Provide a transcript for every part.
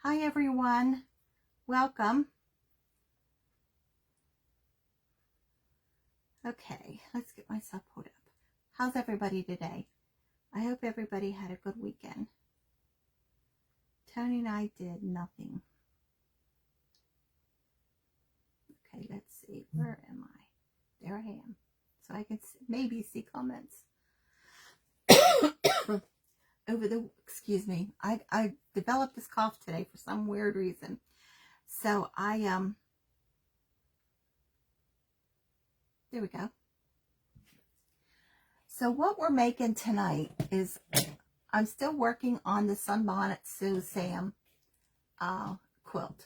Hi everyone, welcome. Okay, let's get myself pulled up. How's everybody today? I hope everybody had a good weekend. Tony and I did nothing. Okay, let's see, where am I? There I am. So I can maybe see comments. Excuse me, I developed this cough today for some weird reason. So there we go. So what we're making tonight is, I'm still working on the Sunbonnet Sue Sam quilt.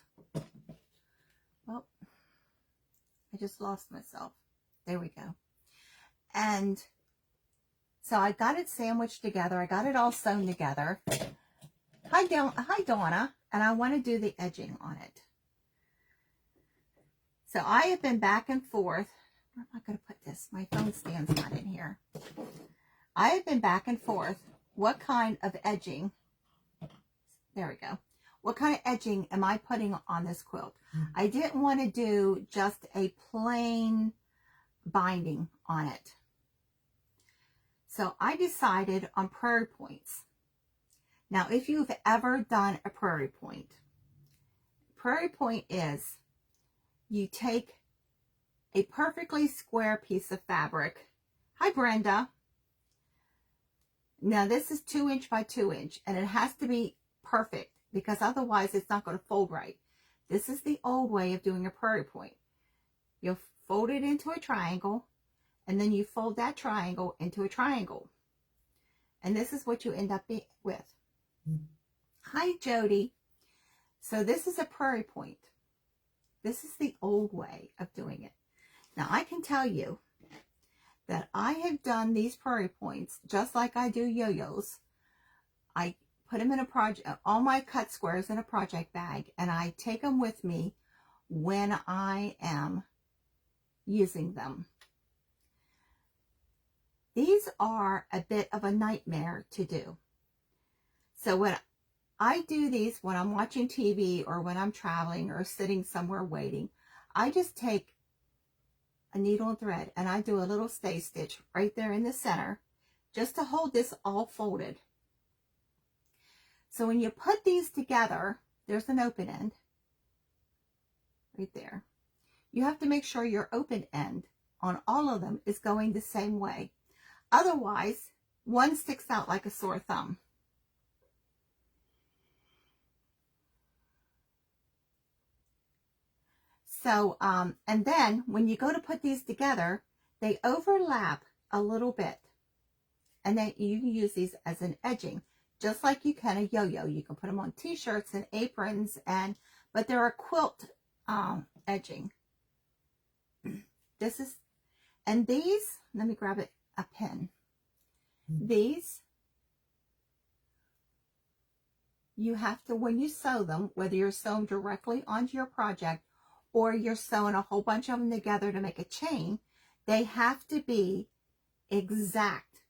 Well, I just lost myself. There we go. And so I got it sandwiched together. I got it all sewn together. Hi, Donna. And I want to do the edging on it. So I have been back and forth. Where am I going to put this? My phone stand's not in here. I have been back and forth. What kind of edging? There we go. What kind of edging am I putting on this quilt? I didn't want to do just a plain binding on it. So I decided on Prarie points. Now, if you've ever done a Prarie point is you take a perfectly square piece of fabric. Hi, Brenda. Now, this is 2 inch by 2 inch, and it has to be perfect because otherwise it's not going to fold right. This is the old way of doing a Prarie point. You'll fold it into a triangle, and then you fold that triangle into a triangle. And this is what you end up with. Hi, Jody. So this is a Prarie point. This is the old way of doing it. Now, I can tell you that I have done these Prarie points just like I do yo-yos. I put them in a project, all my cut squares in a project bag, and I take them with me when I am using them. These are a bit of a nightmare to do. So when I do these, when I'm watching TV or when I'm traveling or sitting somewhere waiting, I just take a needle and thread and I do a little stay stitch right there in the center just to hold this all folded. So when you put these together, there's an open end right there. You have to make sure your open end on all of them is going the same way. Otherwise, one sticks out like a sore thumb. So, and then when you go to put these together, they overlap a little bit. And then you can use these as an edging, just like you can a yo-yo. You can put them on t-shirts and aprons, but they're a quilt edging. This is, and these, let me grab a pen. These, you have to, when you sew them, whether you're sewing directly onto your project or you're sewing a whole bunch of them together to make a chain, they have to be exact.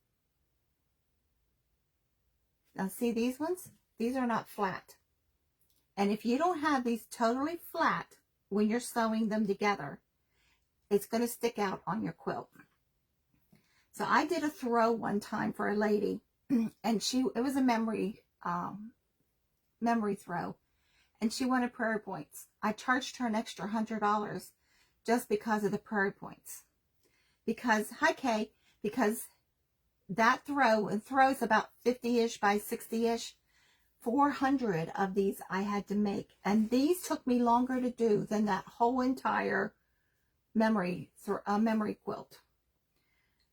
Now see these ones? These are not flat. And if you don't have these totally flat when you're sewing them together, it's going to stick out on your quilt. So I did a throw one time for a lady, and it was a memory throw. And she wanted Prarie points. I charged her an extra $100 just because of the Prarie points. Because, hi Kay, because that throws about 50-ish by 60-ish. 400 of these I had to make. And these took me longer to do than that whole entire memory quilt.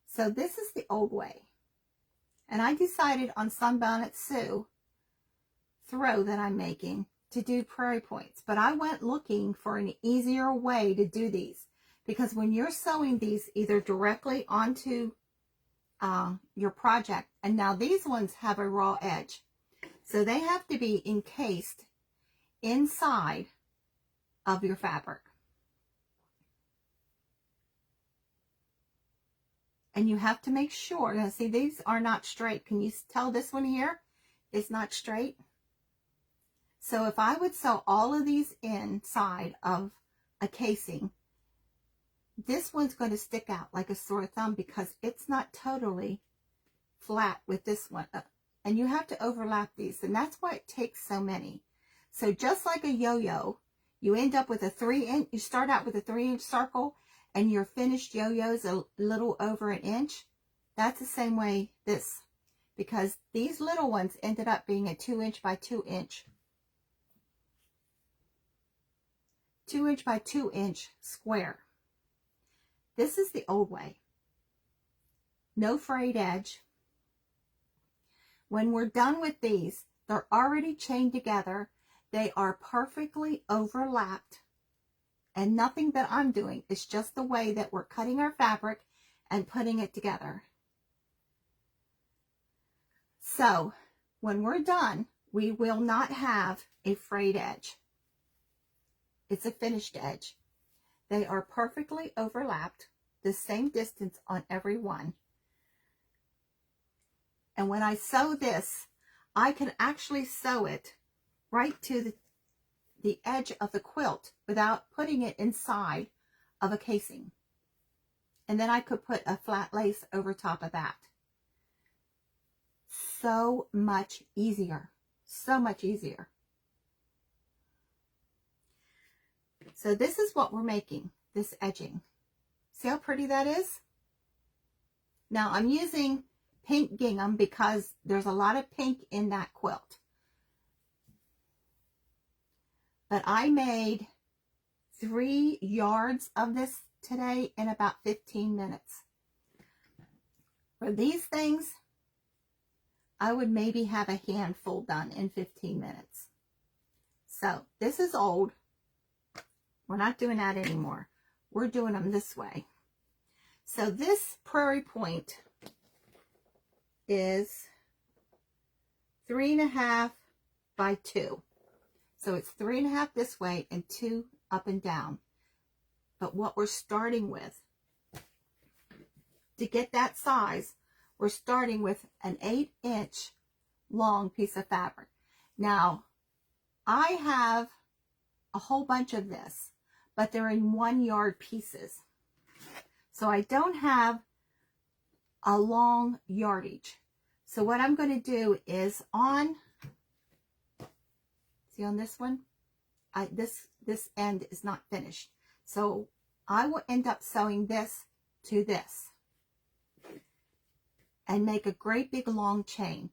So this is the old way. And I decided on Sunbonnet Sue throw that I'm making to do Prarie points, but I went looking for an easier way to do these, because when you're sewing these either directly onto your project, and now these ones have a raw edge, so they have to be encased inside of your fabric, and you have to make sure. Now see, these are not straight. Can you tell this one here is not straight? So if I would sew all of these inside of a casing, this one's going to stick out like a sore thumb because it's not totally flat with this one. And you have to overlap these, and that's why it takes so many. So just like a yo-yo, you end up with a 3-inch, you start out with a 3-inch circle, and your finished yo-yo's a little over an inch. That's the same way this, because these little ones ended up being a 2-inch by 2-inch. 2-inch by 2-inch square. This is the old way. No frayed edge. When we're done with these, they're already chained together. They are perfectly overlapped. And nothing that I'm doing. It's just the way that we're cutting our fabric and putting it together. So, when we're done, we will not have a frayed edge. It's a finished edge. They are perfectly overlapped, the same distance on every one. And when I sew this, I can actually sew it right to the edge of the quilt without putting it inside of a casing. And then I could put a flat lace over top of that. So much easier. So much easier. So this is what we're making, this edging. See how pretty that is? Now I'm using pink gingham because there's a lot of pink in that quilt. But I made 3 yards of this today in about 15 minutes. For these things, I would maybe have a handful done in 15 minutes. So this is old. We're not doing that anymore. We're doing them this way. So this prairie point is 3.5 by 2. So it's 3.5 this way and 2 up and down. But what we're starting with, to get that size, we're starting with an 8-inch long piece of fabric. Now, I have a whole bunch of this, but they're in 1-yard pieces. So I don't have a long yardage. So what I'm going to do is see on this one, this end is not finished. So I will end up sewing this to this and make a great big long chain.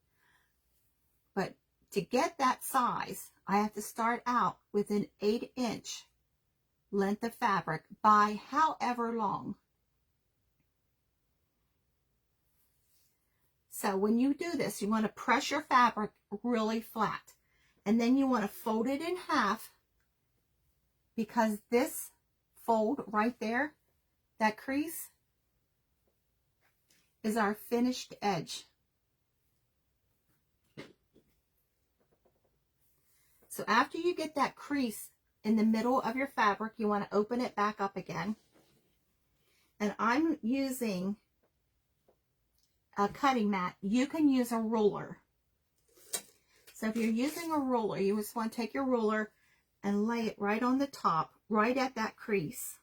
But to get that size, I have to start out with an 8-inch length of fabric by however long. So when you do this, you want to press your fabric really flat. And then you want to fold it in half, because this fold right there, that crease, is our finished edge. So after you get that crease in the middle of your fabric, you want to open it back up again. And I'm using a cutting mat. You can use a ruler. So if you're using a ruler, you just want to take your ruler and lay it right on the top, right at that crease.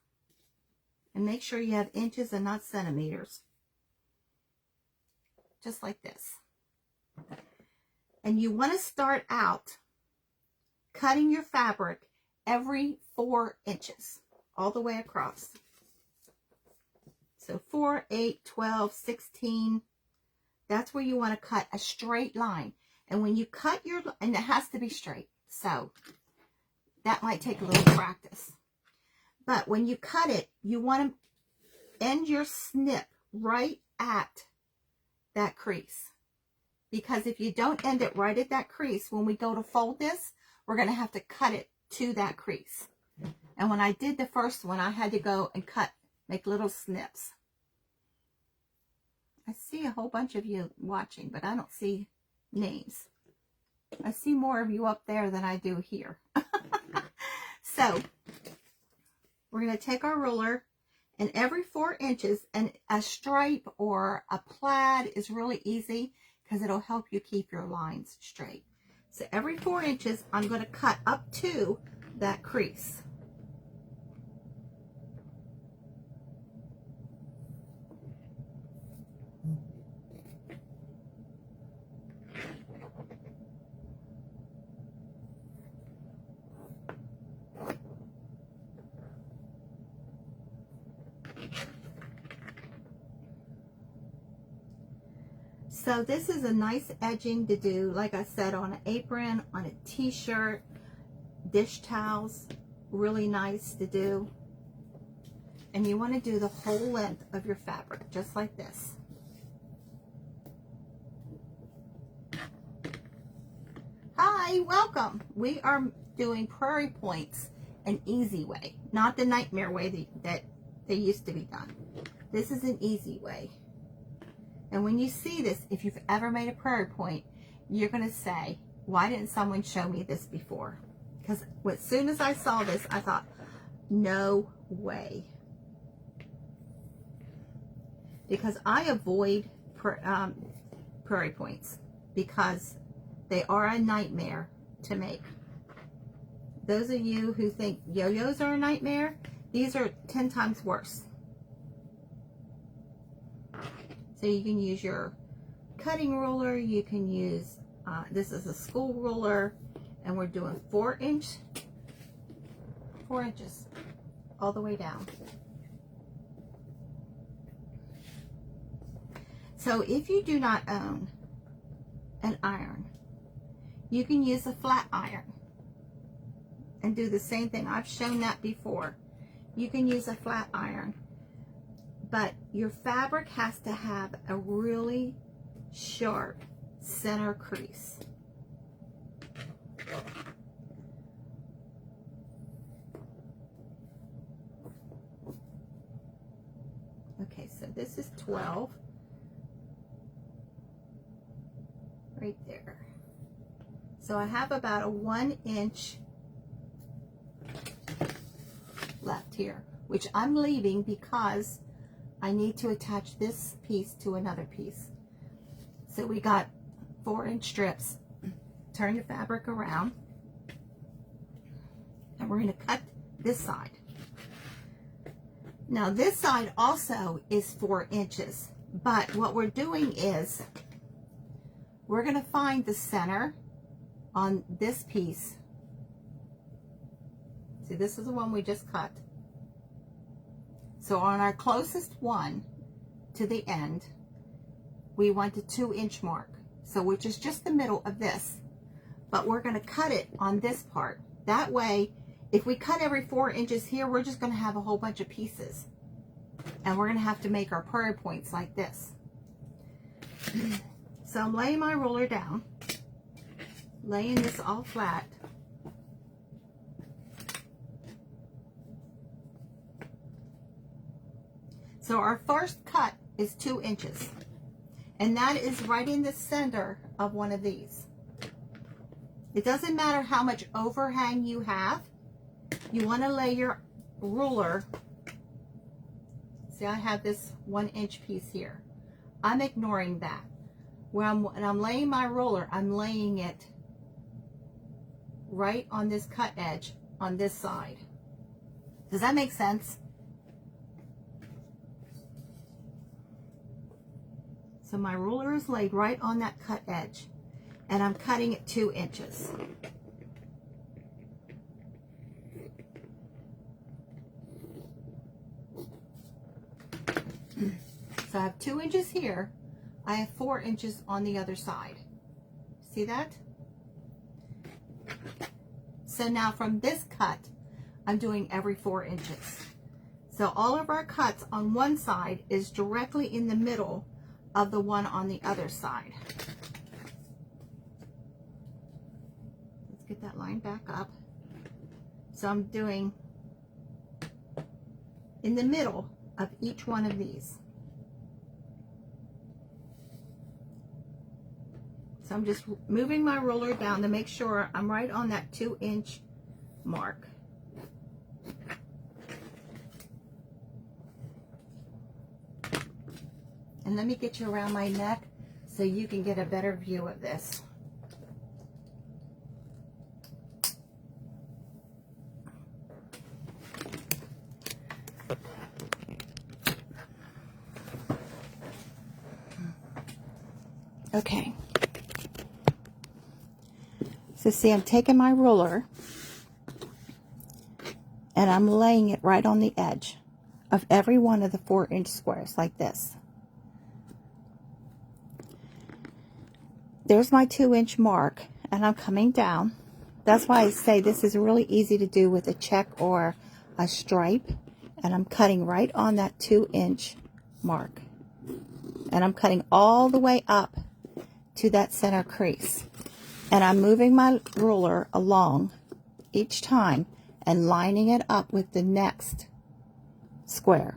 And make sure you have inches and not centimeters. Just like this. And you want to start out cutting your fabric every 4 inches, all the way across. So 4, 8, 12, 16. That's where you want to cut a straight line. And when you cut and it has to be straight. So that might take a little practice. But when you cut it, you want to end your snip right at that crease. Because if you don't end it right at that crease, when we go to fold this, we're going to have to cut it to that crease. And when I did the first one, I had to go and make little snips. I see a whole bunch of you watching, but I don't see names. I see more of you up there than I do here. So we're going to take our ruler, and every 4 inches, and a stripe or a plaid is really easy because it'll help you keep your lines straight. So every 4 inches, I'm going to cut up to that crease. So this is a nice edging to do, like I said, on an apron, on a t-shirt, dish towels, really nice to do. And you want to do the whole length of your fabric, just like this. Hi, welcome. We are doing Prairie points an easy way, not the nightmare way that they used to be done. This is an easy way. And when you see this, if you've ever made a Prairie point, you're going to say, why didn't someone show me this before? Because as soon as I saw this, I thought, no way. Because I avoid Prairie points because they are a nightmare to make. Those of you who think yo-yos are a nightmare, these are 10 times worse. So you can use your cutting ruler, you can use, this is a school ruler, and we're doing 4 inches all the way down. So if you do not own an iron, you can use a flat iron and do the same thing. I've shown that before. You can use a flat iron. But your fabric has to have a really sharp center crease. Okay, so this is 12. Right there. So I have about a 1 inch left here, which I'm leaving because I need to attach this piece to another piece. So we got 4-inch strips. Turn your fabric around. And we're going to cut this side. Now this side also is 4 inches. But what we're doing is we're going to find the center on this piece. See, this is the one we just cut. So on our closest one to the end, we want the 2-inch mark. So which is just the middle of this. But we're going to cut it on this part. That way, if we cut every 4 inches here, we're just going to have a whole bunch of pieces. And we're going to have to make our Prairie points like this. So I'm laying my ruler down, laying this all flat. So our first cut is 2 inches. And that is right in the center of one of these. It doesn't matter how much overhang you have. You want to lay your ruler. See, I have this 1-inch piece here. I'm ignoring that. When I'm laying my ruler, I'm laying it right on this cut edge on this side. Does that make sense? So my ruler is laid right on that cut edge, and I'm cutting it 2 inches. So I have 2 inches here. I have 4 inches on the other side. See that? So now from this cut, I'm doing every 4 inches. So all of our cuts on one side is directly in the middle of the one on the other side. Let's get that line back up. So I'm doing in the middle of each one of these. So I'm just moving my ruler down to make sure I'm right on that 2-inch mark. And let me get you around my neck so you can get a better view of this. Okay. So see, I'm taking my ruler and I'm laying it right on the edge of every one of the 4-inch squares like this. There's my 2-inch mark, and I'm coming down. That's why I say this is really easy to do with a check or a stripe. And I'm cutting right on that 2-inch mark. And I'm cutting all the way up to that center crease. And I'm moving my ruler along each time and lining it up with the next square.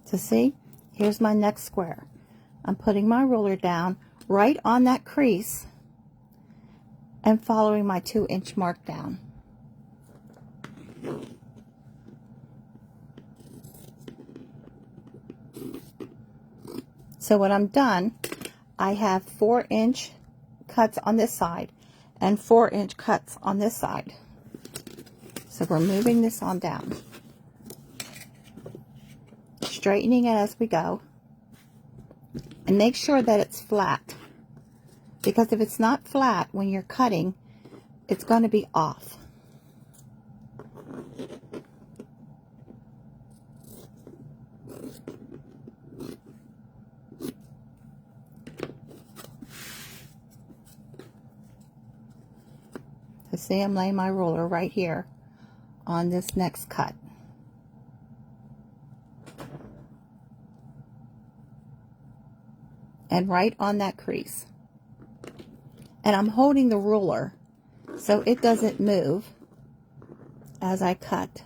So see, here's my next square. I'm putting my ruler down right on that crease and following my 2-inch mark down. So when I'm done, I have 4-inch cuts on this side and 4-inch cuts on this side. So we're moving this on down, straightening it as we go, and make sure that it's flat, because if it's not flat when you're cutting, it's going to be off. So see, I'm laying my ruler right here on this next cut. And right on that crease. And I'm holding the ruler so it doesn't move as I cut.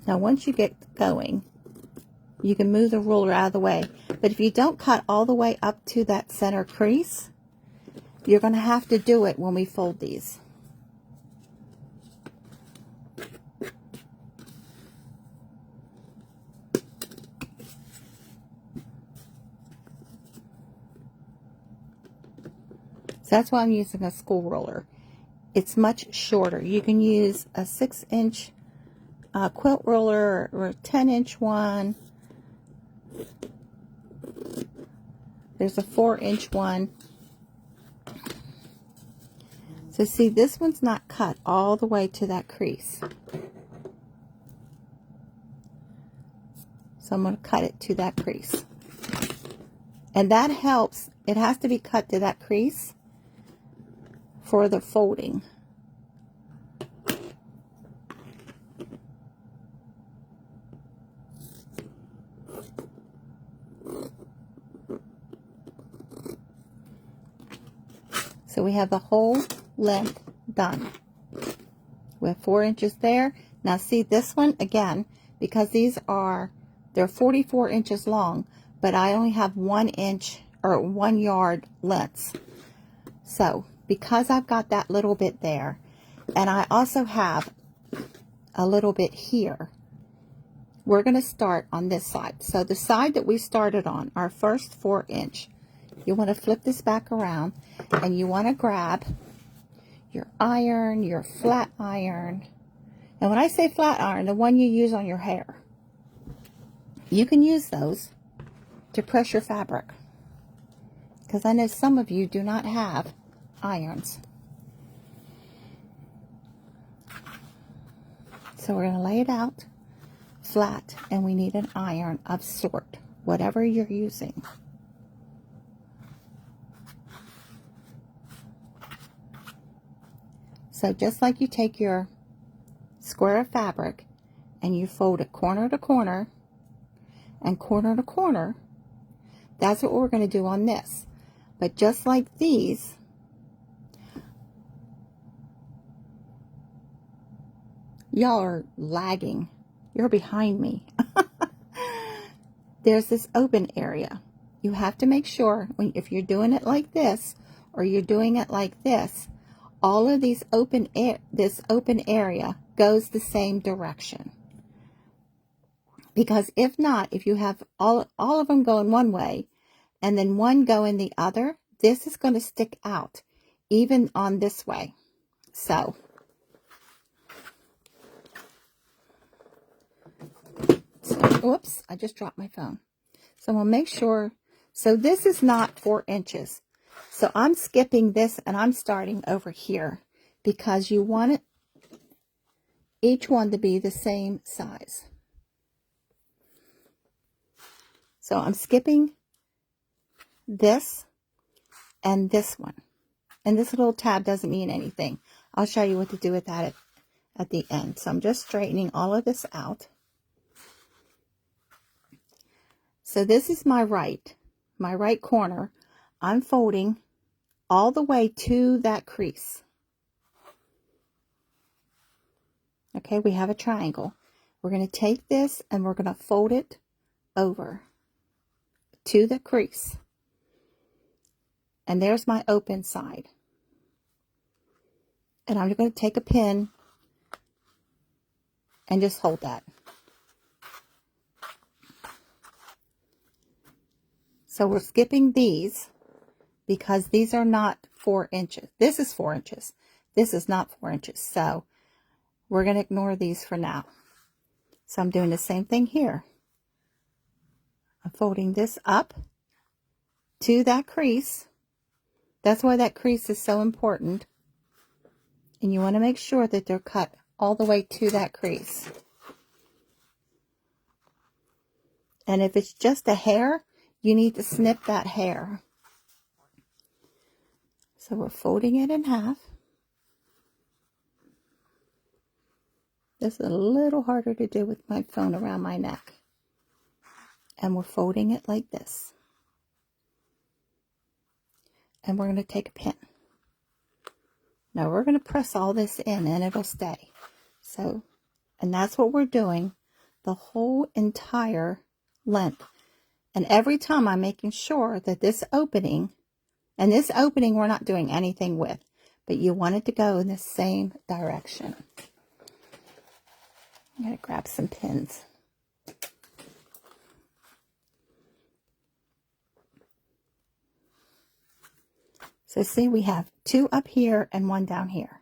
Now once you get going, you can move the ruler out of the way. But if you don't cut all the way up to that center crease, you're going to have to do it when we fold these. So that's why I'm using a school ruler. It's much shorter. You can use a 6-inch quilt ruler or a 10-inch one. There's a 4-inch one. So see, this one's not cut all the way to that crease. So I'm going to cut it to that crease. And that helps. It has to be cut to that crease for the folding. So we have the whole length done. We have 4 inches there. Now see this one again, because they're 44 inches long, but I only have 1 inch or 1 yard lengths. So because I've got that little bit there, and I also have a little bit here, we're going to start on this side. So the side that we started on, our first 4-inch, you want to flip this back around, and you want to grab your iron, your flat iron. And when I say flat iron, the one you use on your hair. You can use those to press your fabric, because I know some of you do not have irons. So we're going to lay it out flat, and we need an iron of sort, whatever you're using. So just like you take your square of fabric and you fold it corner to corner and corner to corner, that's what we're going to do on this. But just like these, y'all are lagging. You're behind me. There's this open area. You have to make sure, if you're doing it like this or you're doing it like this, all of these this open area goes the same direction. Because if not, if you have all of them going one way and then one going the other, this is going to stick out even on this way. So whoops, I just dropped my phone. So we'll make sure. So this is not 4 inches. So I'm skipping this and I'm starting over here because you want it, each one to be the same size. So I'm skipping this and this one. And this little tab doesn't mean anything. I'll show you what to do with that at the end. So I'm just straightening all of this out. So this is my right corner. I'm folding all the way to that crease. Okay, we have a triangle. We're going to take this and we're going to fold it over to the crease. And there's my open side. And I'm going to take a pin and just hold that. So we're skipping these because these are not 4 inches. This is 4 inches. This is not 4 inches. So we're going to ignore these for now. So I'm doing the same thing here. I'm folding this up to that crease. That's why that crease is so important. And you want to make sure that they're cut all the way to that crease. And if it's just a hair, you need to snip that hair. So we're folding it in half. This is a little harder to do with my phone around my neck. And we're folding it like this. And we're going to take a pin. Now we're going to press all this in and it'll stay. So, and that's what we're doing the whole entire length. And every time I'm making sure that this opening, and this opening we're not doing anything with, but you want it to go in the same direction. I'm going to grab some pins. So see, we have 2 up here and 1 down here.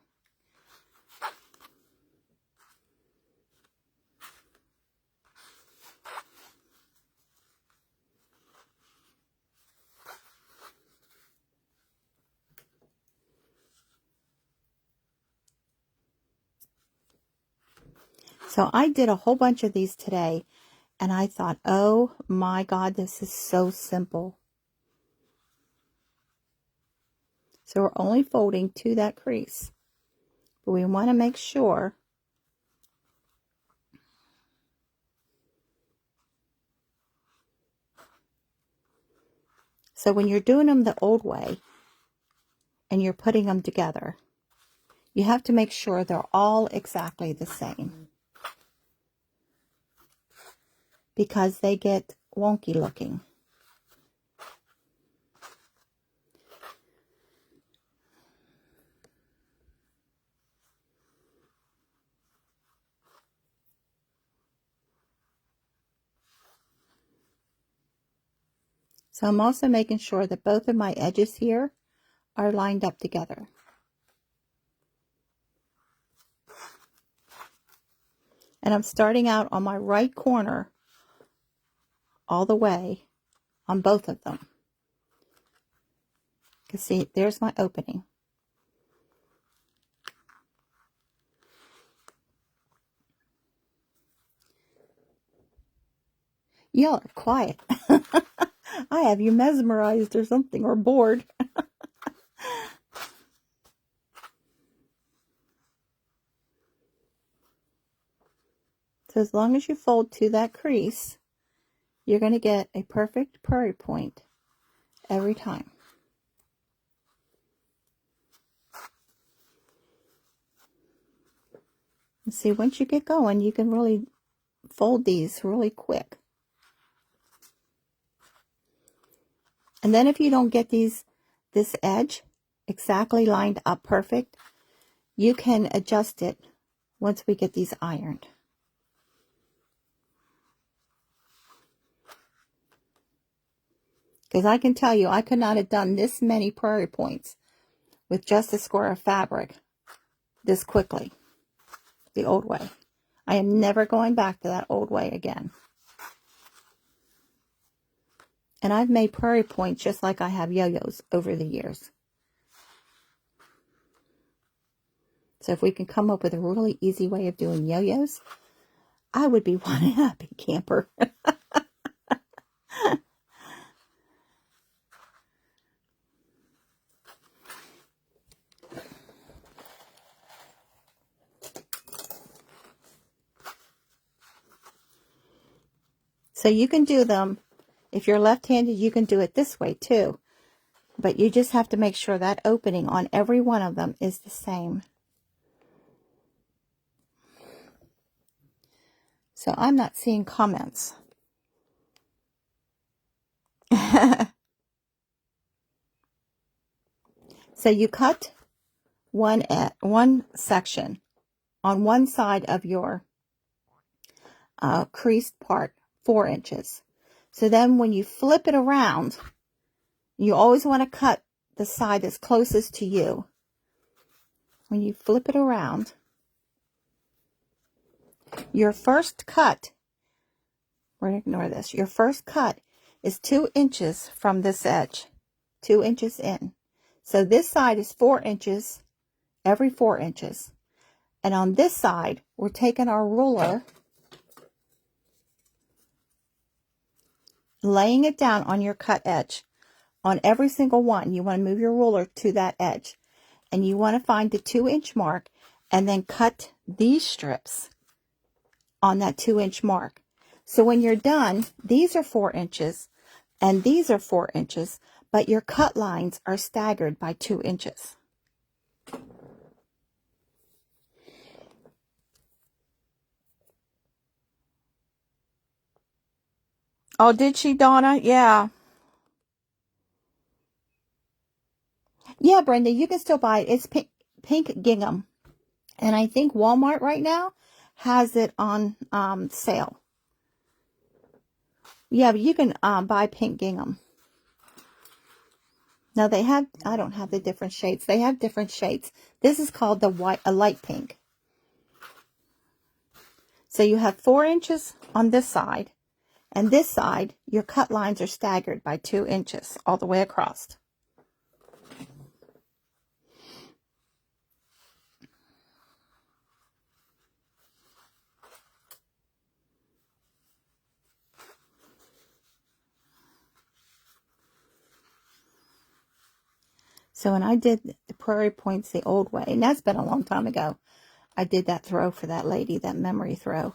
So I did a whole bunch of these today, and I thought, oh my God, this is so simple. So we're only folding to that crease, but we want to make sure so when you're doing them the old way and you're putting them together, you have to make sure they're all exactly the same, because they get wonky looking. So I'm also making sure that both of my edges here are lined up together. And I'm starting out on my right corner all the way on both of them. You can see there's my opening. Y'all are quiet. I have you mesmerized or something, or bored. So as long as you fold to that crease, you're going to get a perfect prairie point every time. And see, once you get going, you can really fold these really quick. And then if you don't get this edge exactly lined up perfect, you can adjust it once we get these ironed. Because I can tell you, I could not have done this many prairie points with just a square of fabric this quickly, the old way. I am never going back to that old way again. And I've made prairie points just like I have yo-yos over the years. So if we can come up with a really easy way of doing yo-yos, I would be one happy camper. So you can do them, if you're left-handed, you can do it this way too. But you just have to make sure that opening on every one of them is the same. So I'm not seeing comments. So you cut one section on one side of your creased part, 4 inches. So then when you flip it around, you always want to cut the side that's closest to you. When you flip it around, your first cut, we're going to ignore this, your first cut is 2 inches from this edge, 2 inches in. So this side is 4 inches, every 4 inches. And on this side, we're taking our ruler, laying it down on your cut edge. On every single one, you want to move your ruler to that edge. And you want to find the 2-inch mark and then cut these strips on that 2-inch mark. So when you're done, these are 4 inches and these are 4 inches, but your cut lines are staggered by 2 inches. Oh, did she, Donna? Yeah. Yeah, Brenda, you can still buy it. It's pink gingham. And I think Walmart right now has it on sale. Yeah, but you can buy pink gingham. Now they have, I don't have the different shades. They have different shades. This is called a light pink. So you have 4 inches on this side. And this side, your cut lines are staggered by 2 inches all the way across. So when I did the prairie points the old way, and that's been a long time ago, I did that throw for that lady, that memory throw.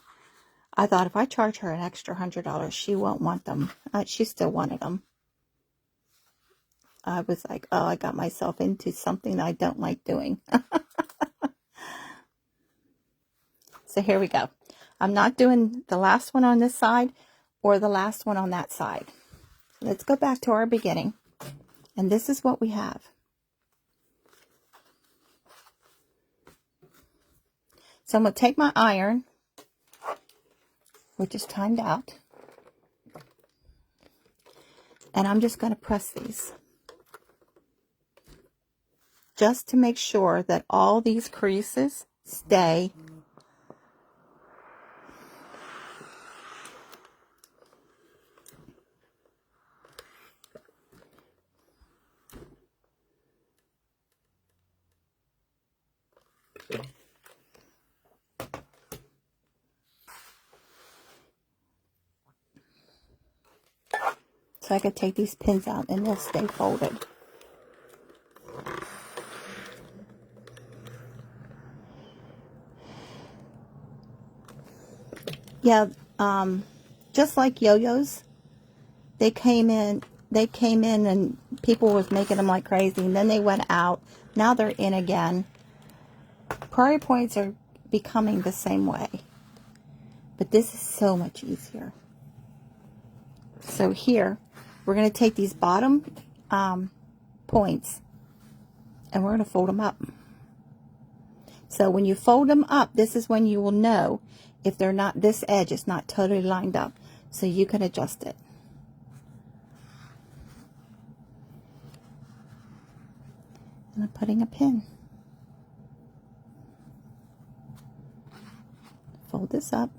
I thought if I charge her an extra $100, she won't want them. She still wanted them. I was like, oh, I got myself into something I don't like doing. So here we go. I'm not doing the last one on this side or the last one on that side. Let's go back to our beginning. And this is what we have. So I'm going to take my iron, which is timed out, and I'm just going to press these just to make sure that all these creases stay. So I could take these pins out and they'll stay folded. Yeah, just like yo-yos, they came in and people was making them like crazy, and then they went out. Now they're in again. Prairie points are becoming the same way, but this is so much easier. So here, we're going to take these bottom points and we're going to fold them up. So when you fold them up, this is when you will know if they're not, this edge is not totally lined up. So you can adjust it. And I'm putting a pin. Fold this up.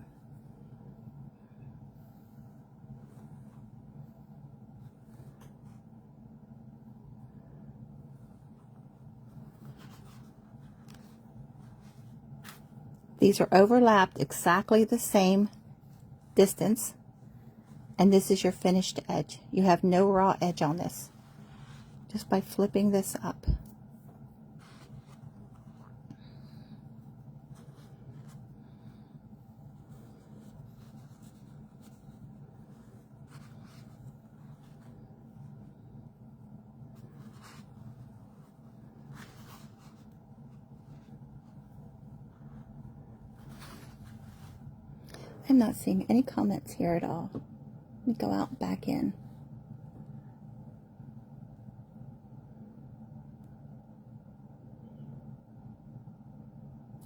These are overlapped exactly the same distance, and this is your finished edge. You have no raw edge on this, just by flipping this up. I'm not seeing any comments here at all. Let me go out and back in.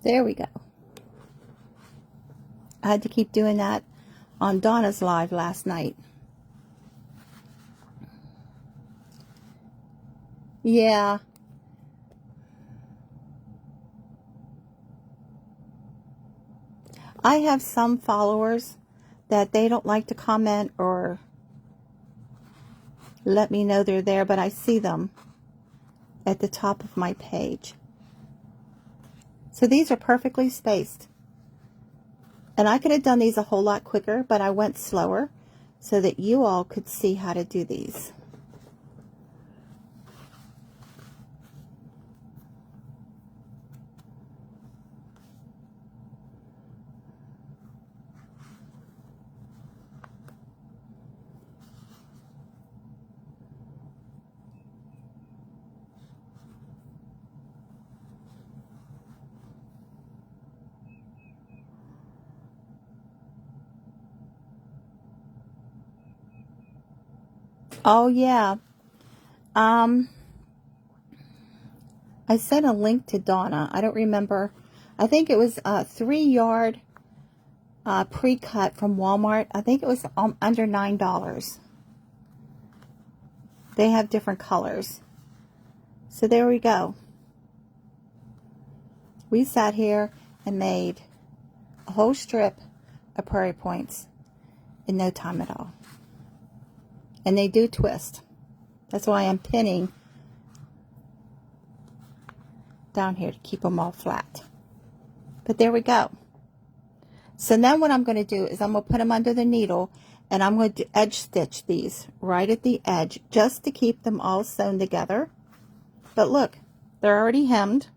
There we go. I had to keep doing that on Donna's live last night. Yeah. I have some followers that they don't like to comment or let me know they're there, but I see them at the top of my page. So these are perfectly spaced. And I could have done these a whole lot quicker, but I went slower so that you all could see how to do these. Oh yeah. I sent a link to Donna. I don't remember. I think it was a 3-yard pre-cut from Walmart. I think it was under $9. They have different colors. So there we go. We sat here and made a whole strip of prairie points in no time at all. And they do twist. That's why I'm pinning down here to keep them all flat. But there we go. So now what I'm going to do is I'm going to put them under the needle, and I'm going to edge stitch these right at the edge just to keep them all sewn together. But look, they're already hemmed.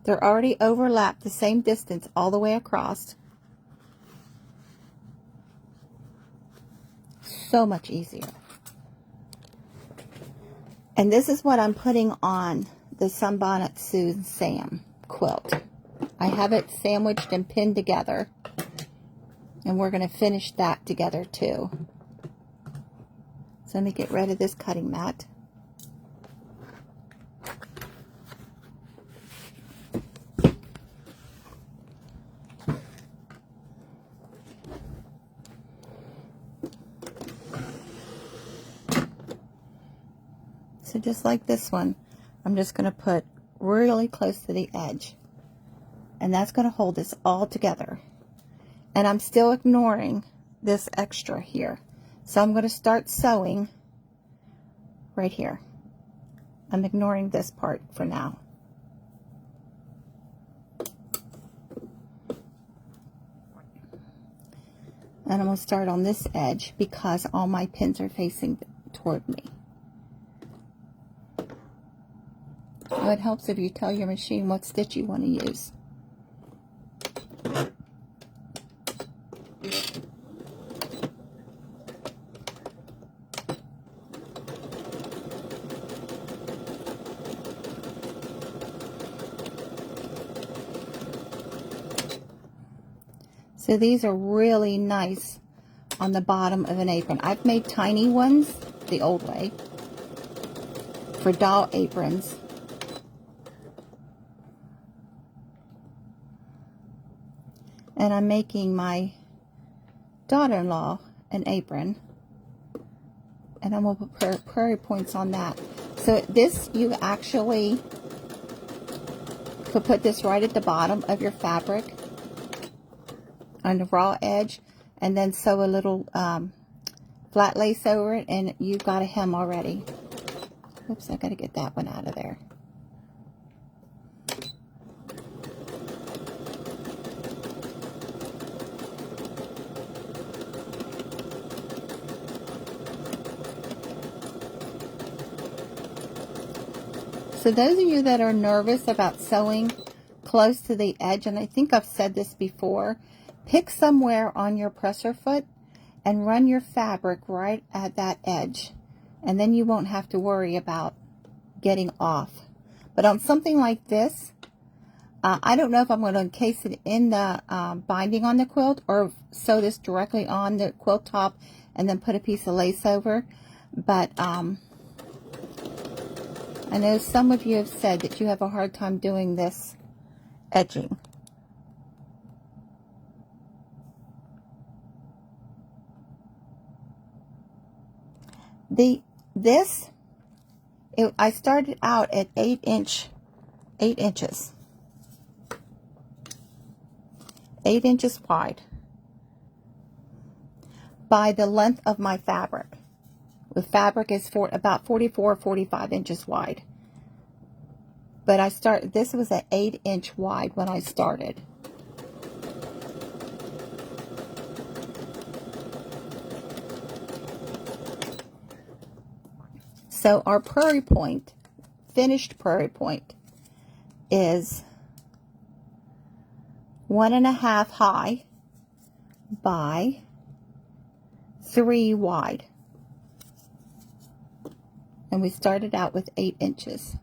They're already overlapped the same distance all the way across. So much easier. And this is what I'm putting on the Sunbonnet Sue Sam quilt. I have it sandwiched and pinned together. And we're going to finish that together too. So let me get rid of this cutting mat. So just like this one, I'm just going to put really close to the edge. And that's going to hold this all together. And I'm still ignoring this extra here. So I'm going to start sewing right here. I'm ignoring this part for now. And I'm going to start on this edge because all my pins are facing toward me. So it helps if you tell your machine what stitch you want to use. So these are really nice on the bottom of an apron. I've made tiny ones the old way for doll aprons. And I'm making my daughter-in-law an apron. And I'm going to put prairie points on that. So this, you actually could put this right at the bottom of your fabric on the raw edge, and then sew a little flat lace over it, and you've got a hem already. Oops, I gotta get that one out of there. So those of you that are nervous about sewing close to the edge, and I think I've said this before, pick somewhere on your presser foot and run your fabric right at that edge, and then you won't have to worry about getting off. But on something like this, I don't know if I'm going to encase it in the binding on the quilt or sew this directly on the quilt top and then put a piece of lace over, but I know some of you have said that you have a hard time doing this edging. I started out at 8 inches. 8 inches wide by the length of my fabric. The fabric is about 44 or 45 inches wide. But this was at 8 inch wide when I started. So our prairie point, finished prairie point, is 1.5 high by 3 wide. And we started out with 8 inches.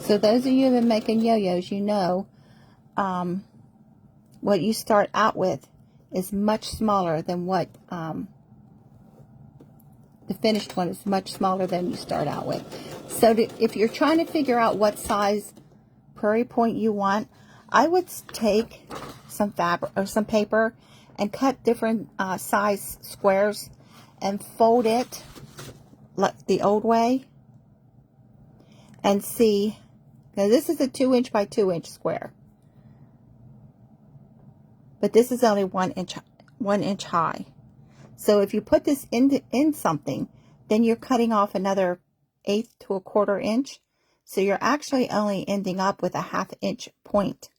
So those of you that have been making yo-yos, you know what you start out with is much smaller than what the finished one is much smaller than you start out with. So if you're trying to figure out what size prairie point you want, I would take some fabric or some paper and cut different size squares and fold it like the old way and see. Now this is a 2 inch by 2 inch square, but this is only 1 inch high. So if you put this in something, then you're cutting off another 1/8 to 1/4 inch. So you're actually only ending up with a 1/2 inch point.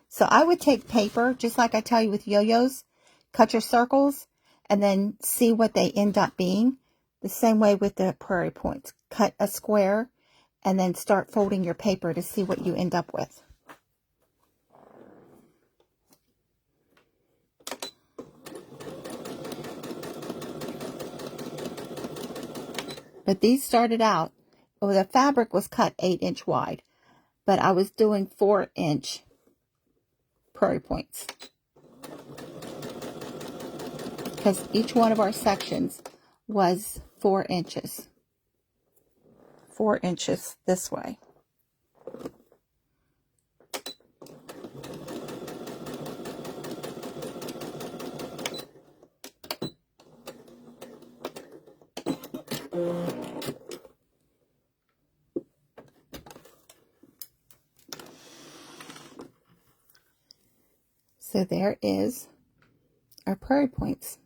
So I would take paper, just like I tell you with yo-yos, cut your circles and then see what they end up being. The same way with the prairie points. Cut a square and then start folding your paper to see what you end up with. But these started out, well, the fabric was cut 8 inch wide, but I was doing 4 inch prairie points. Because each one of our sections was 4 inches. 4 inches this way. So there is our prairie points.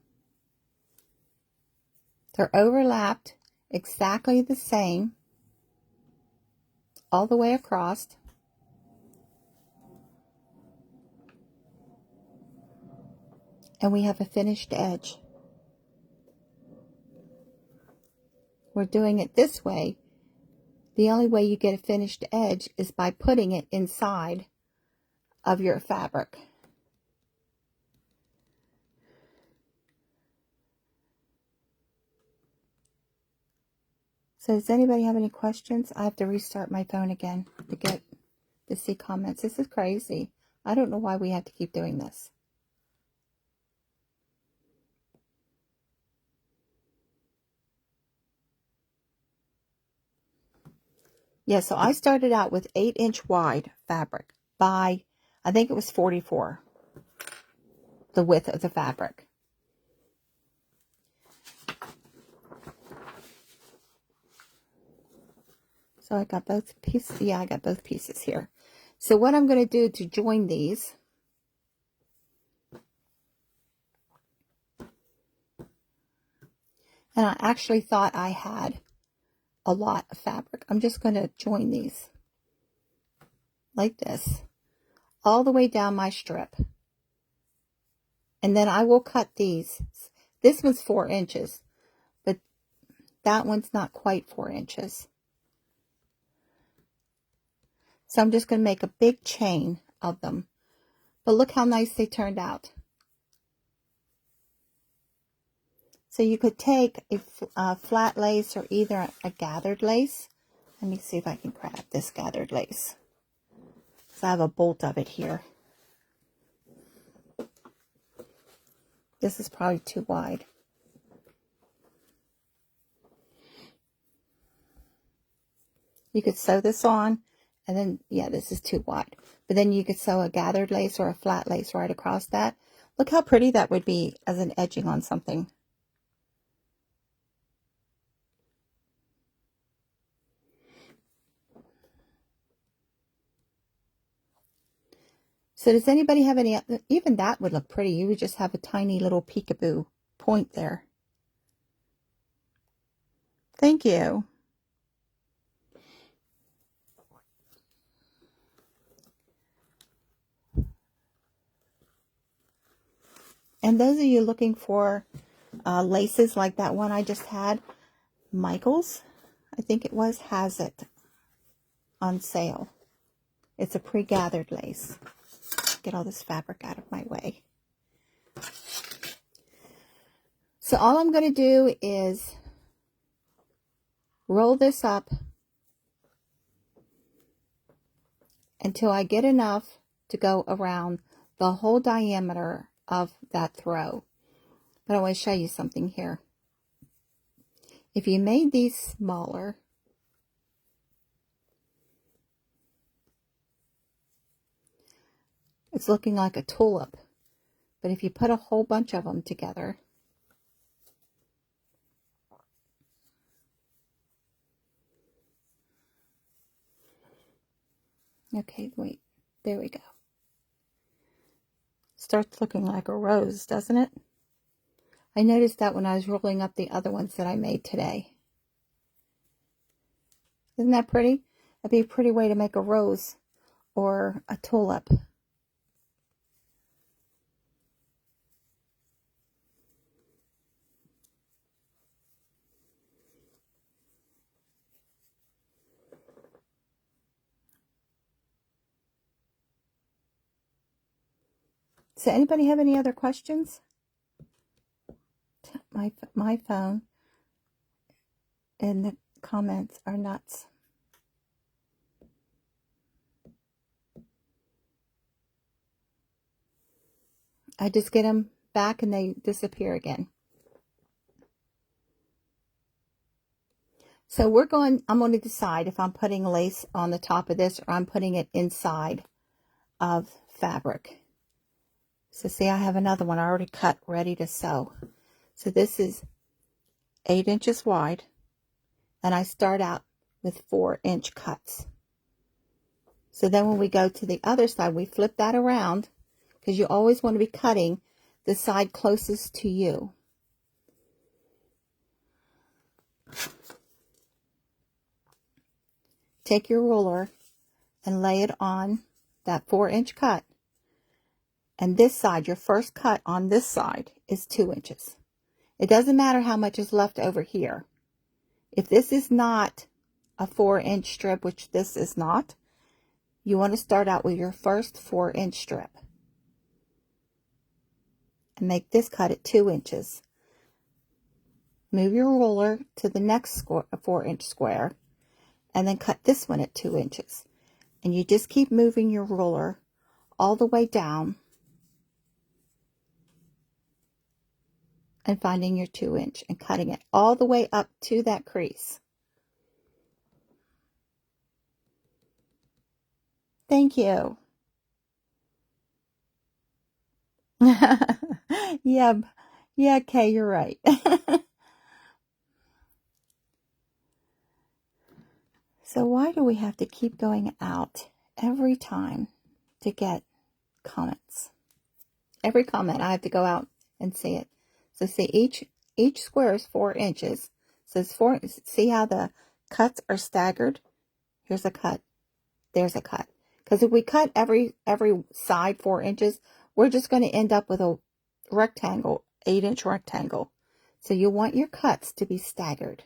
They're overlapped exactly the same all the way across. And we have a finished edge. We're doing it this way. The only way you get a finished edge is by putting it inside of your fabric. So does anybody have any questions? I have to restart my phone again to see comments. This is crazy. I don't know why we have to keep doing this. Yeah, so I started out with 8 inch wide fabric by I think it was 44, the width of the fabric. So I got both pieces. Yeah, I got both pieces here. So what I'm going to do to join these, and I actually thought I had a lot of fabric. I'm just going to join these like this all the way down my strip. And then I will cut these. This one's 4 inches, but that one's not quite 4 inches. So I'm just going to make a big chain of them. But look how nice they turned out. So you could take a flat lace or either a gathered lace. Let me see if I can grab this gathered lace. So I have a bolt of it here. This is probably too wide. You could sew this on, and then, yeah, this is too wide. But then you could sew a gathered lace or a flat lace right across that. Look how pretty that would be as an edging on something. So does anybody have any, even that would look pretty. You would just have a tiny little peekaboo point there. Thank you. And those of you looking for laces like that one I just had, Michael's, I think it was, has it on sale. It's a pre-gathered lace. Get all this fabric out of my way. So all I'm going to do is roll this up until I get enough to go around the whole diameter of that throw. But I want to show you something here. If you made these smaller, it's looking like a tulip. But if you put a whole bunch of them together, okay, wait, there we go. Starts looking like a rose, doesn't it? I noticed that when I was rolling up the other ones that I made today. Isn't that pretty? That'd be a pretty way to make a rose or a tulip. So anybody have any other questions? My phone and the comments are nuts. I just get them back and they disappear again. So I'm going to decide if I'm putting lace on the top of this or I'm putting it inside of fabric. So see, I have another one I already cut, ready to sew. So this is 8 inches wide, and I start out with 4-inch cuts. So then when we go to the other side, we flip that around, because you always want to be cutting the side closest to you. Take your ruler and lay it on that 4-inch cut. And this side, your first cut on this side is 2 inches. It doesn't matter how much is left over here. If this is not a 4-inch strip, which this is not, you want to start out with your first 4-inch strip. And make this cut at 2 inches. Move your ruler to the next 4-inch square. And then cut this one at 2 inches. And you just keep moving your ruler all the way down and finding your 2-inch and cutting it all the way up to that crease. Thank you. Yeah, yeah, Kay, you're right. So why do we have to keep going out every time to get comments? Every comment I have to go out and see it. So see, each square is 4 inches. So it's 4. See how the cuts are staggered? Here's a cut. There's a cut. Because if we cut every side 4 inches, we're just going to end up with a rectangle, 8-inch rectangle. So you want your cuts to be staggered.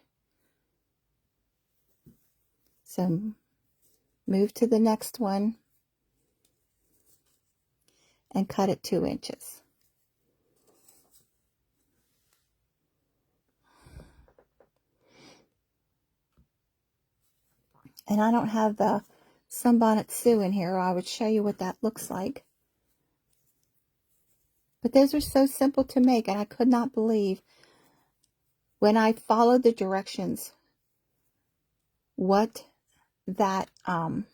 So move to the next one and cut it 2 inches. And I don't have the Sunbonnet Sue in here, or I would show you what that looks like. But those are so simple to make, and I could not believe when I followed the directions what that, when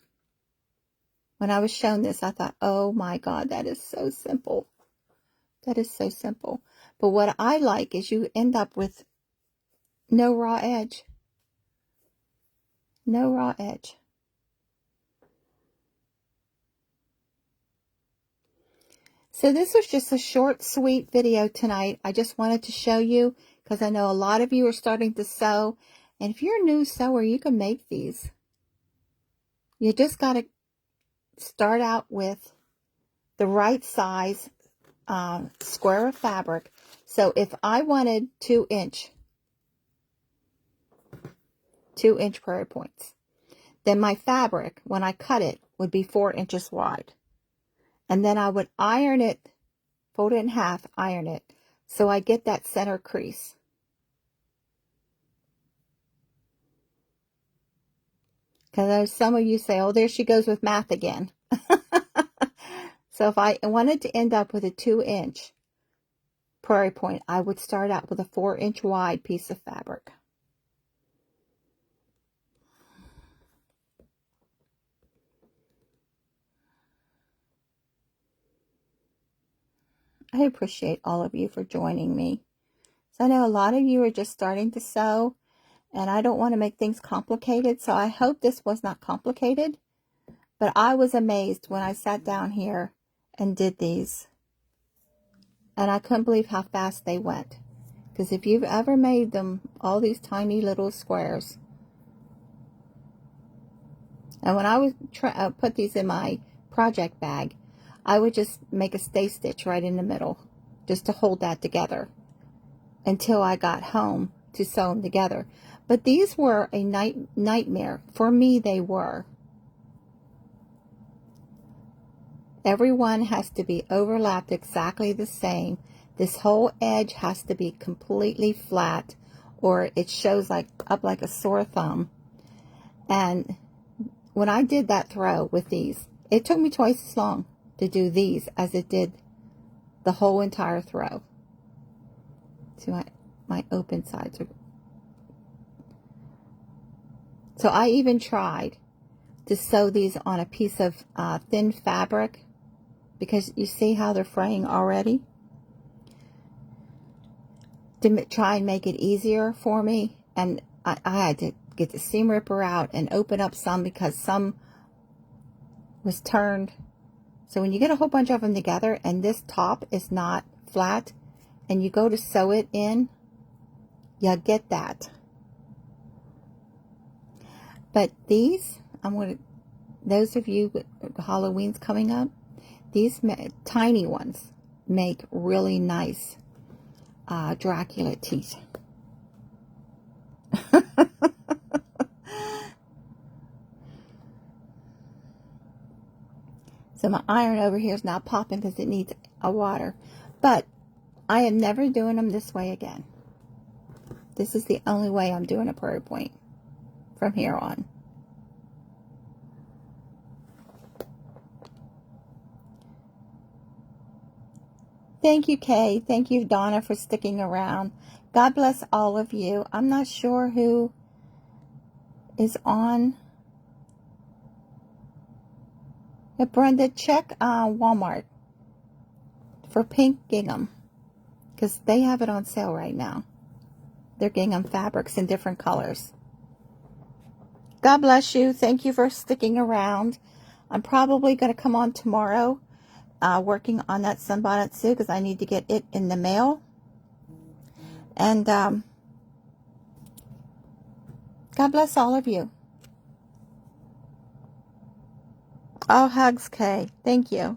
I was shown this, I thought, oh my God, that is so simple. That is so simple. But what I like is you end up with no raw edge. No raw edge. So this was just a short, sweet video tonight. I just wanted to show you because I know a lot of you are starting to sew. And if you're a new sewer, you can make these. You just got to start out with the right size square of fabric. So if I wanted 2-inch prairie points, then my fabric, when I cut it, would be 4 inches wide. And then I would iron it, fold it in half, iron it, so I get that center crease. Because some of you say, oh, there she goes with math again. So if I wanted to end up with a 2-inch prairie point, I would start out with a 4-inch wide piece of fabric. I appreciate all of you for joining me. So I know a lot of you are just starting to sew, and I don't want to make things complicated, so I hope this was not complicated. But I was amazed when I sat down here and did these. And I couldn't believe how fast they went. Because if you've ever made them, all these tiny little squares. And when I would put these in my project bag, I would just make a stay stitch right in the middle, just to hold that together until I got home to sew them together. But these were a nightmare. For me, they were. Everyone has to be overlapped exactly the same. This whole edge has to be completely flat, or it shows up like a sore thumb. And when I did that throw with these, it took me twice as long to do these as it did the whole entire throw. See, my open sides are... So I even tried to sew these on a piece of thin fabric, because you see how they're fraying already, to try and make it easier for me. And I had to get the seam ripper out and open up some, because some was turned. So when you get a whole bunch of them together and this top is not flat and you go to sew it in, you get that. But these, those of you, Halloween's coming up, these tiny ones make really nice Dracula teeth. So my iron over here is now popping because it needs a water. But I am never doing them this way again. This is the only way I'm doing a prairie point from here on. Thank you, Kay. Thank you, Donna, for sticking around. God bless all of you. I'm not sure who is on. Brenda, check Walmart for pink gingham, because they have it on sale right now. They're gingham fabrics in different colors. God bless you. Thank you for sticking around. I'm probably going to come on tomorrow working on that sunbonnet suit because I need to get it in the mail. And God bless all of you. Oh, hugs, Kay. Thank you.